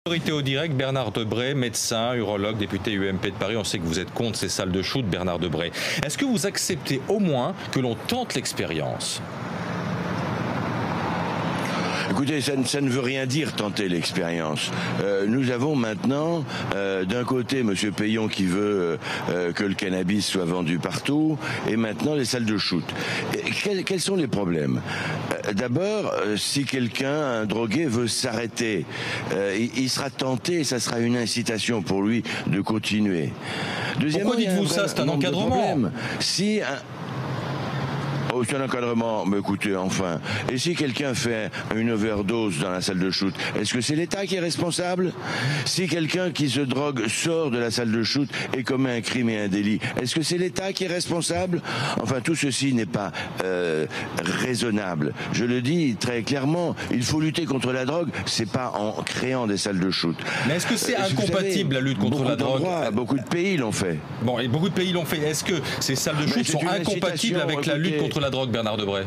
Priorité au direct, Bernard Debré, médecin, urologue, député UMP de Paris. On sait que vous êtes contre ces salles de shoot, Bernard Debré. Est-ce que vous acceptez au moins que l'on tente l'expérience ? Écoutez, ça ne veut rien dire tenter l'expérience. Nous avons maintenant, d'un côté, M. Payon qui veut que le cannabis soit vendu partout, et maintenant les salles de shoot. Quels sont les problèmes ? D'abord, si quelqu'un, un drogué, veut s'arrêter, il sera tenté et ça sera une incitation pour lui de continuer. Pourquoi dites-vous ça ? C'est un encadrement. Oh, c'est un encadrement, mais écoutez, enfin. Et si quelqu'un fait une overdose dans la salle de shoot, est-ce que c'est l'État qui est responsable ? Si quelqu'un qui se drogue sort de la salle de shoot et commet un crime et un délit, est-ce que c'est l'État qui est responsable ? Enfin, tout ceci n'est pas raisonnable. Je le dis très clairement, il faut lutter contre la drogue, c'est pas en créant des salles de shoot. Mais est-ce que c'est incompatible, la lutte contre la drogue ? Beaucoup de pays l'ont fait. Bon, et beaucoup de pays l'ont fait. Est-ce que ces salles de shoot sont incompatibles avec la lutte contre la drogue, Bernard Debré ?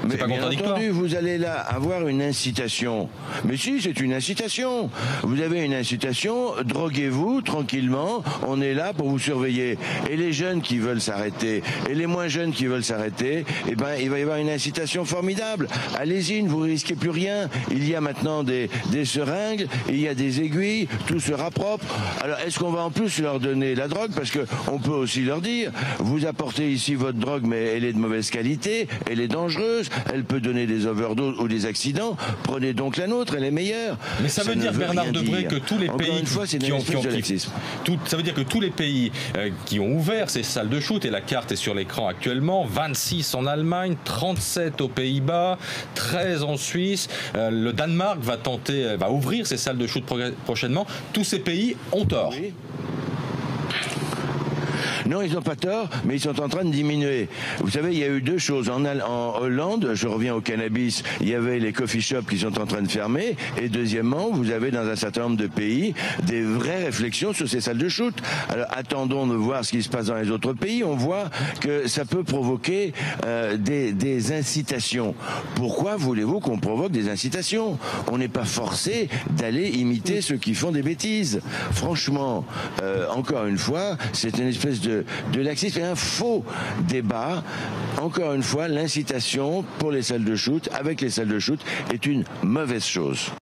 Mais c'est pas bien contradictoire. entendu, vous allez là avoir une incitation. Mais si, c'est une incitation. Vous avez une incitation, droguez-vous tranquillement, on est là pour vous surveiller. Et les jeunes qui veulent s'arrêter, et les moins jeunes qui veulent s'arrêter, eh ben, il va y avoir une incitation formidable. Allez-y, ne vous risquez plus rien. Il y a maintenant des seringues, il y a des aiguilles, tout sera propre. Alors, est-ce qu'on va en plus leur donner la drogue ? Parce que on peut aussi leur dire, vous apportez ici votre drogue, mais elle est de mauvaise qualité, elle est dangereuse, elle peut donner des overdoses ou des accidents. Prenez donc la nôtre, elle est meilleure. Mais ça veut dire, Bernard Debré, que tous les pays ça veut dire que tous les pays qui ont ouvert ces salles de shoot, et la carte est sur l'écran actuellement, 26 en Allemagne, 37 aux Pays-Bas, 13 en Suisse, le Danemark va ouvrir ces salles de shoot prochainement. Tous ces pays ont tort. Oui. Non, ils n'ont pas tort, mais ils sont en train de diminuer. Vous savez, il y a eu deux choses. En Hollande, je reviens au cannabis, il y avait les coffee shops qui sont en train de fermer. Et deuxièmement, vous avez dans un certain nombre de pays des vraies réflexions sur ces salles de shoot. Alors attendons de voir ce qui se passe dans les autres pays. On voit que ça peut provoquer des incitations. Pourquoi voulez-vous qu'on provoque des incitations ? On n'est pas forcé d'aller imiter ceux qui font des bêtises. Franchement, encore une fois, c'est une espèce de laxisme et un faux débat. Encore une fois, l'incitation pour les salles de shoot, avec les salles de shoot, est une mauvaise chose.